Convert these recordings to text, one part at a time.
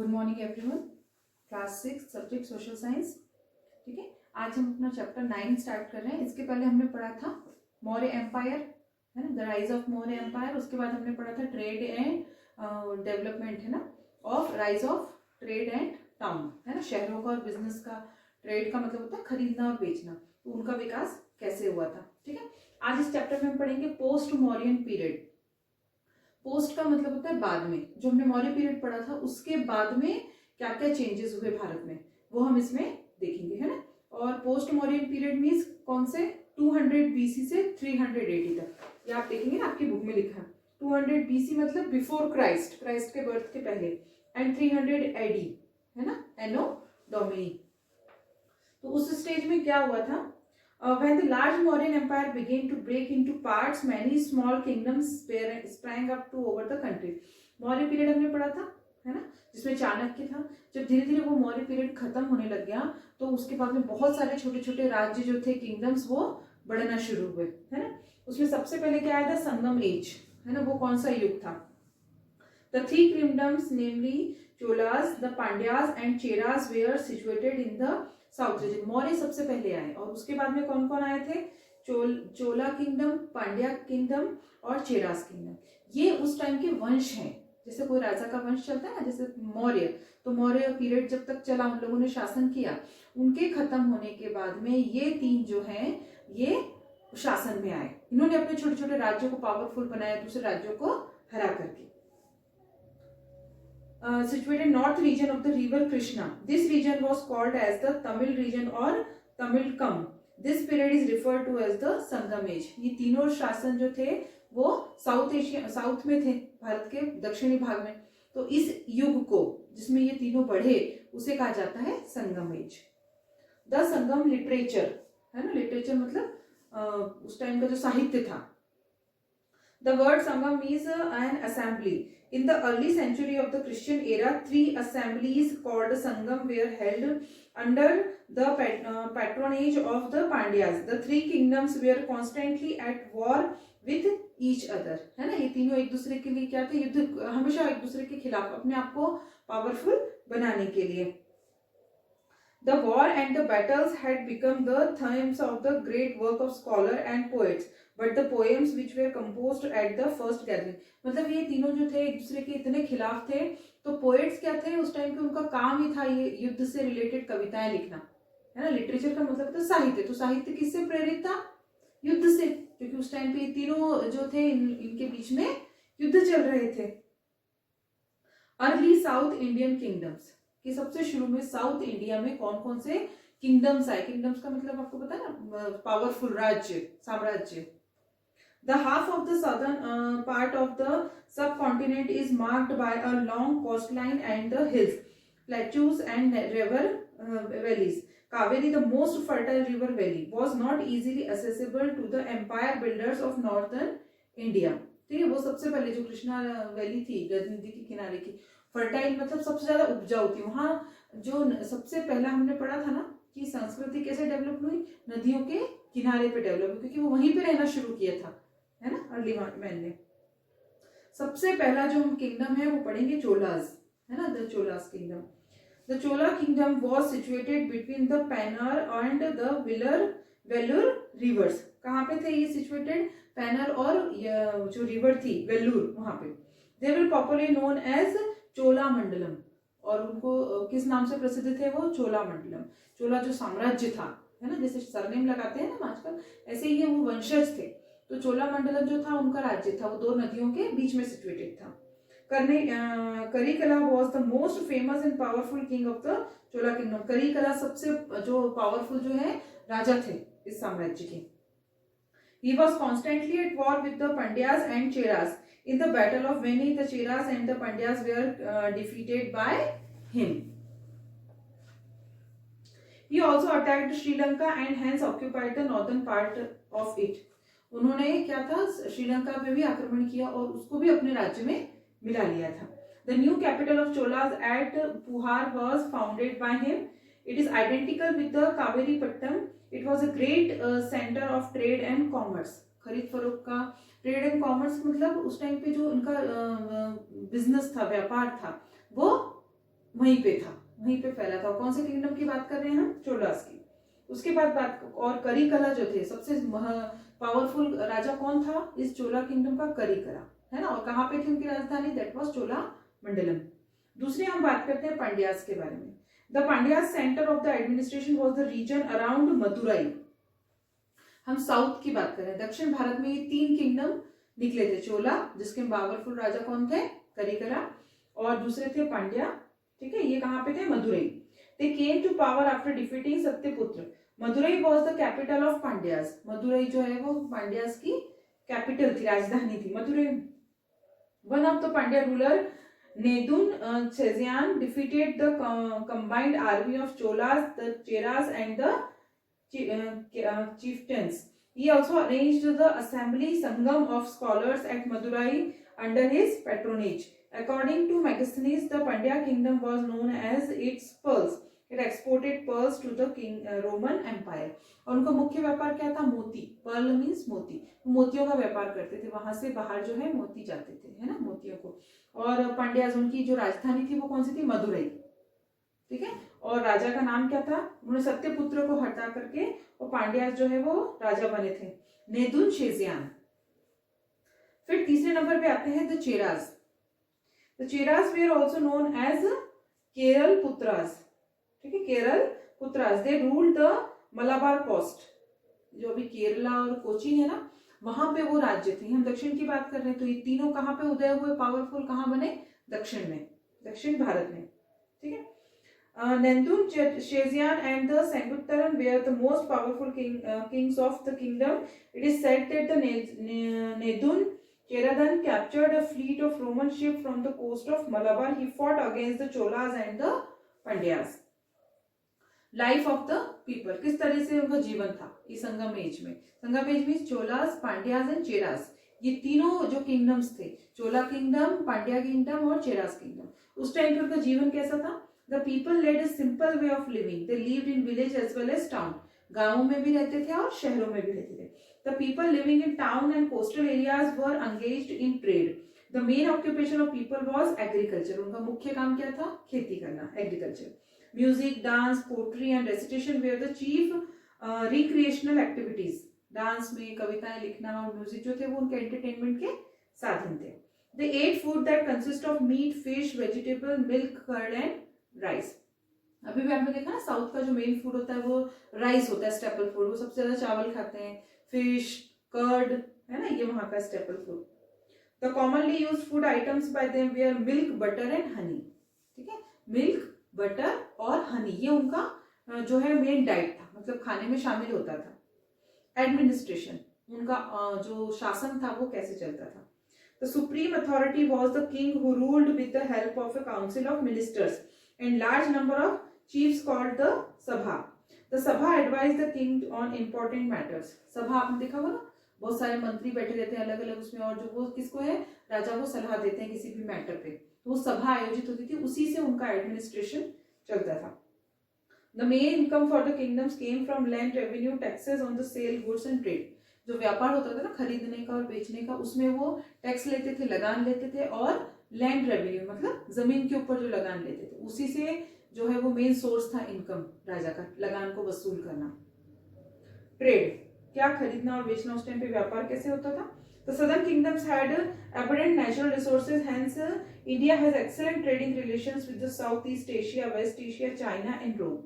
Good morning everyone. Class 6 subject social science. ठीक है, आज हम अपना चैप्टर 9 स्टार्ट कर रहे हैं। इसके पहले हमने पढ़ा था मौर्य एम्पायर, है ना, the rise of Maurya empire. उसके बाद हमने पढ़ा था ट्रेड एंड डेवलपमेंट, है ना, of rise of trade and town, है ना, शहरों का और बिजनेस का। ट्रेड का मतलब होता है खरीदना और बेचना, तो उनका विकास कैसे हुआ था। ठीक है, आज इस चैप्टर में हम पढ़ेंगे पोस्ट मौर्यन पीरियड। पोस्ट का मतलब होता है बाद में, जो हमने मौर्य पीरियड पढ़ा था उसके बाद में क्या क्या चेंजेस हुए भारत में, वो हम इसमें देखेंगे, है ना। और पोस्ट मौर्यन पीरियड मीन्स कौन से, 200 BC से 300 AD तक। ये आप देखेंगे ना, आपकी बुक में लिखा है 200 BC मतलब बिफोर क्राइस्ट, क्राइस्ट के बर्थ के पहले, एंड 300 AD, है ना, एनो डोमिनी। तो उस स्टेज में क्या हुआ था, when the large Mauryan Empire began to break into parts, many small kingdoms sprang up to over the country. Maurya period हमने पढ़ा था, है ना, जिसमें चाणक्य था। जब धीरे धीरे वो मौर्य पीरियड खत्म होने लग गया, तो उसके बाद में बहुत सारे छोटे छोटे राज्य जो थे, किंगडम्स, वो बढ़ना शुरू हुए, है ना। उसमें सबसे पहले क्या आया था, संगम एज, है ना। वो कौन सा युग था, the three kingdoms namely Cholas, the Pandyas and Cheras were situated in the south region. Maurya सबसे पहले आए, और उसके बाद में कौन कौन आए थे, चोला किंगडम, पांड्या किंगडम और चेरास किंगडम। ये उस टाइम के वंश हैं, जैसे कोई राजा का वंश चलता है ना, जैसे मौर्य। तो मौर्य पीरियड जब तक चला, उन लोगों ने शासन किया, उनके खत्म होने के बाद में ये तीन जो हैं ये शासन में आए। इन्होंने अपने छोटे छोटे राज्यों को पावरफुल बनाया, दूसरे राज्यों को हरा करके। situated north region of the river Krishna. This region was called as the Tamil region or Tamilkam. This period is referred to as the Sangam age. ये तीनों शासन जो थे वो साउथ में थे, भारत के दक्षिणी भाग में। तो इस युग को जिसमें ये तीनों बढ़े उसे कहा जाता है संगम एज। द संगम लिटरेचर, है ना, लिटरेचर मतलब उस टाइम का जो साहित्य था। The word Sangam means an assembly. In the early century of the Christian era, 3 assemblies called Sangam were held under the patronage of the Pandyas. The 3 kingdoms were constantly at war with each other. है ना, ये तीनों एक दूसरे के लिए क्या थे, युद्ध, हमेशा एक दूसरे के खिलाफ, अपने आप को पावरफुल बनाने के लिए। The war and the battles had become the themes of the great work of scholar and poets. But the poems which were composed at the first gathering, मतलब ये तीनों जो थे एक दूसरे के इतने खिलाफ थे, तो पोएट्स क्या थे उस टाइम पे, उनका काम ही था ये युद्ध से रिलेटेड कविताएं लिखना, है ना। लिटरेचर का मतलब था साहित्य, तो साहित्य किससे प्रेरित था, युद्ध से, क्योंकि उस टाइम पे ये तीनों जो थे इनके बीच में युद्ध चल रहे थे। अर्ली साउथ इंडियन किंगडम्स, कि सबसे शुरू में साउथ इंडिया में कौन कौन से किंगडम्स आए। किंगडम्स का मतलब आपको पता है ना, पावरफुल राज्य, साम्राज्य। The half of the southern part of the subcontinent is marked by a long coastline and the hills, plateaus and river valleys. Kaveri, the most fertile river valley, was not easily accessible to the empire builders of northern India. ठीक है, वो सबसे पहले जो Krishna valley थी, नदी के किनारे की, फर्टाइल मतलब सबसे ज्यादा उपजाऊ थी। वहां जो सबसे पहला हमने पढ़ा था ना कि संस्कृति कैसे डेवलप हुई, नदियों के किनारे पे डेवलप हुई, क्योंकि वो वहीं पे रहना शुरू किया था, है ना, अर्ली मैन ने। सबसे पहला जो हम किंगडम है वो पढ़ेंगे चोलास, है ना, the Cholas kingdom. The Chola kingdom was situated between the Pennar and the Vellar rivers. कहाँ पे थे ये सिचुएटेड, पैनर और जो रिवर थी वेल्लूर, वहां पे। दे वर पॉपुलरली नोन एज चोला मंडलम, और उनको किस नाम से प्रसिद्ध थे वो, चोला मंडलम। चोला जो साम्राज्य था, है ना, जैसे सरनेम लगाते हैं ना आजकल, ऐसे ही वो वंशज थे। तो चोला मंडलम जो था उनका राज्य था, वो 2 नदियों के बीच में सिचुएटेड था। Karikala was the most famous and powerful king of the Chola kingdom. Karikala सबसे जो पावरफुल जो है राजा थे इस साम्राज्य के। He was constantly at war with the Pandyas and Cheras. In the Battle of Veni, the Cheras and the Pandyas were defeated by him. He also attacked Sri Lanka and hence occupied the northern part of it. उन्होंने क्या था, श्रीलंका पे भी आक्रमण किया और उसको भी अपने राज्य में मिला लिया था। The new capital of Cholas at Puhar was founded by him. It is identical with the Kaveripattam. It was a great center of trade and commerce. खरीद फरोख्त का, ट्रेड एंड कॉमर्स मतलब उस टाइम पे जो उनका बिजनेस था, व्यापार था, वो वहीं पे था, वहीं पे फैला था। कौन से किंगडम की बात कर रहे हैं हम? चोलास की। उसके बाद बात, और करिकला जो थे, सबसे पावरफुल राजा कौन था इस चोला किंगडम का? करिकला, है ना। और कहाँ पे थी उनकी राजधानी? दैट वाज चोला मंडलम। दूसरी हम बात करते हैं पांड्यास के बारे में। The Pandyas centre of the administration was the region around Madurai. हम साउथ की बात करें, दक्षिण भारत में ये 3 किंगडम निकले थे। चोला, जिसके पावरफुल राजा कौन थे? करिकला, और दूसरे थे पांड्या, ठीक है। ये कहाँ पे थे? Madurai. They came to power after defeating Satyaputra. Madurai was the capital of Pandyas. Madurai जो है वो पांड्यास की कैपिटल थी, राजधानी थी Madurai. One of the Pandya ruler Nedun Chezhiyan defeated the combined army of Cholas, the Cheras and the chieftains. He also arranged the assembly sangam of scholars at Madurai under his patronage. According to Megasthenes, the Pandya kingdom was known as its pearls. It exported pearls to the Roman Empire. और उनका मुख्य व्यापार क्या था? मोती। Perl means मोती। मोतियों का व्यापार करते थे, वहां से बाहर जो है मोती जाते थे, है ना, मोतियों को। और पांड्याज, उनकी जो राजधानी थी वो कौन सी थी? मदुरई, ठीक है। और राजा का नाम क्या था? उन्होंने सत्यपुत्र को हटा करके और पांड्यास जो है वो राजा बने थे, नेदुन शेजियान। फिर तीसरे नंबर पे आते हैं the Cheras. The Cheras were also known as Kerala Putras, ठीक है, Kerala Putras. They ruled the Malabar coast, जो अभी केरला और कोचीन है ना, वहां पे वो राज्य थे। हम दक्षिण की बात कर रहे हैं, तो ये तीनों कहाँ पे उदय हुए? पावरफुल कहाँ बने? दक्षिण में, दक्षिण भारत में, ठीक है। Nendun, Shezian and the Senguttaran were the most powerful kings of the kingdom. It is said that the Nedun Cheradan captured a fleet of Roman ships from the coast of Malabar. He fought against the Cholas and the Pandyas. Life of the people, किस तरह से उनका जीवन था इस संगम as में? संगम as में Cholas, Pandyas and Cheras, ये तीनों जो किंगडम्स थे, चोला किंगडम, पांड्या किंगडम और चेरास किंगडम, उस टाइम पे उनका जीवन कैसा था? The people led a simple way of living. They lived in village as well as town. गांवों में भी रहते थे और शहरों में भी रहते थे. The people living in town and coastal areas were engaged in trade. The main occupation of people was agriculture. उनका मुख्य काम क्या था? खेती करना, agriculture. Music, dance, poetry and recitation were the chief recreational activities. Dance में कविताएं लिखना और म्यूजिक जो थे वो उनके एंटरटेनमेंट के साधन थे. They ate food that consist of meat, fish, vegetable, milk, curd and rice. अभी भी आपने देखा ना, साउथ का जो मेन फूड होता है वो राइस होता है, स्टेपल फूड। वो सबसे ज्यादा चावल खाते हैं, फिश, कर्ड, है ना, ये वहां का staple food. The commonly used food items by them were milk, butter and honey, ठीक है, मिल्क, बटर और हनी, ये उनका जो है मेन डाइट था, मतलब खाने में शामिल होता था. एडमिनिस्ट्रेशन, उनका जो शासन था वो कैसे चलता था? The supreme authority was the king who ruled with the help of a council of ministers and large number of chiefs called the sabha. The sabha advised the king on important matters. सभा आपने देखा होगा ना, बहुत सारे मंत्री बैठे रहते हैं अलग अलग उसमें, और जो वो किसको है? राजा को सलाह देते हैं किसी भी मैटर पे, तो वो सभा आयोजित होती थी, उसी से उनका एडमिनिस्ट्रेशन चलता था. The main income for the kingdoms came from land revenue, taxes on the sale, goods and trade. जो व्यापार होता था ना, खरीदने का और बेचने का, उसमें वो टैक्स लेते थे, लगान लेते थे, और लैंड रेवेन्यू मतलब जमीन के ऊपर जो लगान लेते थे, उसी से जो है वो मेन सोर्स था इनकम राजा का, लगान को वसूल करना. ट्रेड, क्या खरीदना और बेचना, उस टाइम पे व्यापार कैसे होता था? The southern kingdoms had abundant natural resources, hence India has excellent trading relations with the Southeast Asia, West Asia, China and Rome.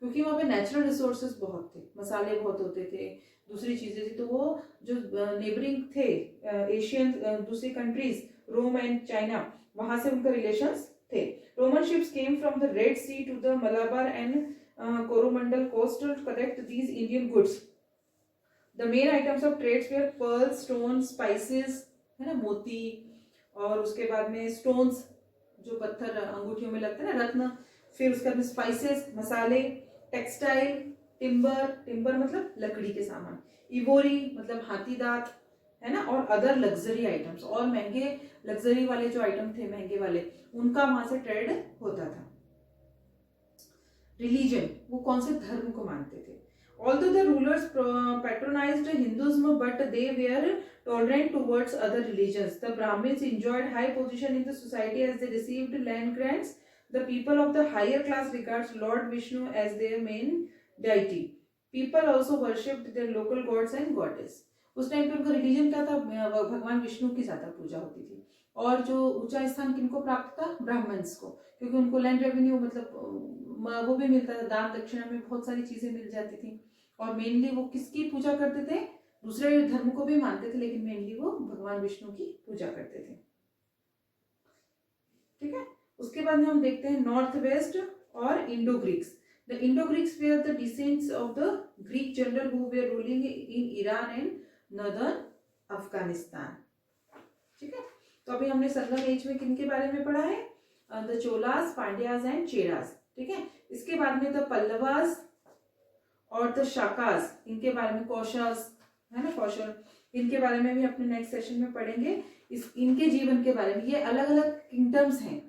क्योंकि वहाँ पे नेचुरल रिसोर्सेज बहुत थे, मसाले बहुत होते थे, दूसरी चीजें थी, तो वो जो नेबरिंग थे एशियन दूसरी कंट्रीज, रोम एंड चाइना, वहां से उनका रिलेशंस थे. Roman ships came from the Red Sea to the Malabar and Coromandel coast to collect these Indian goods. The main items of trades were pearl, stone, spices, है ना, मोती, और उसके बाद में स्टोन्स जो पत्थर अंगूठियों में लगते हैं ना, रत्न, फिर उसके बाद स्पाइसेस, मसाले, टेक्सटाइल, टिम्बर, टिम्बर मतलब लकड़ी के सामान, इवोरी मतलब हाथी दांत, है ना, और अदर लग्जरी आइटम्स, और महंगे लग्जरी वाले जो आइटम थे महंगे वाले, उनका वहां से ट्रेड होता था. रिलीजन, वो कौन से धर्म को मानते थे? Although the rulers patronized Hinduism, but they were tolerant towards other religions. The Brahmins enjoyed high position in the society as they received land grants. The people of the higher class regards Lord Vishnu as their main deity. People also worshipped their local gods and goddess. उस time पे उनका religion क्या था, भगवान विष्णु की ज्यादा पूजा होती थी। और जो ऊंचा स्थान किनको प्राप्त था, ब्राह्मण्स को, क्योंकि उनको लैंड रेवेन्यू मतलब वो भी मिलता था, दान दक्षिणा में बहुत सारी चीजें मिल जाती थी। और मेनली वो किसकी पूजा करते थे, दूसरे धर्म को भी मानते थे, लेकिन मेनली वो भगवान विष्णु की पूजा करते थे। ठीक है, उसके बाद में हम देखते हैं नॉर्थ वेस्ट और Indo Greeks. The Indo-Greeks were the descendants of the Greek general who were ruling in Iran and northern Afghanistan. ठीक है, तो अभी हमने संगम एज में किनके बारे में पढ़ा है, द चोलास, पांड्याज एंड चेरास। ठीक है, इसके बाद में द पल्लवास और द शाकास, इनके बारे में कौशस है ना, कौशल, इनके बारे में भी अपने नेक्स्ट सेशन में पढ़ेंगे। इनके जीवन के बारे में, ये अलग अलग किंगडम्स हैं,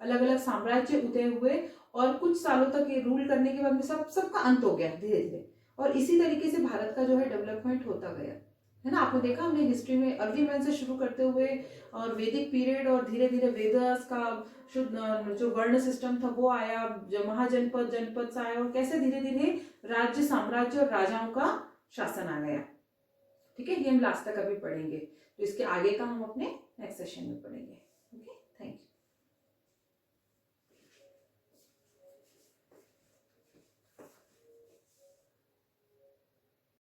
अलग अलग साम्राज्य उदय हुए और कुछ सालों तक ये रूल करने के बाद में सबका अंत हो गया धीरे धीरे। और इसी तरीके से भारत का जो है डेवलपमेंट होता गया, है ना। आपने देखा हमने हिस्ट्री में अर्ली मैन से शुरू करते हुए और वैदिक पीरियड और धीरे धीरे वेदास का शुद्ध जो वर्ण सिस्टम था वो आया, जो महाजनपद जनपद से आया, और कैसे धीरे धीरे राज्य, साम्राज्य और राजाओं का शासन आ गया। ठीक है, ये हम लास्ट तक अभी पढ़ेंगे, तो इसके आगे का हम अपने नेक्स्ट सेशन में पढ़ेंगे।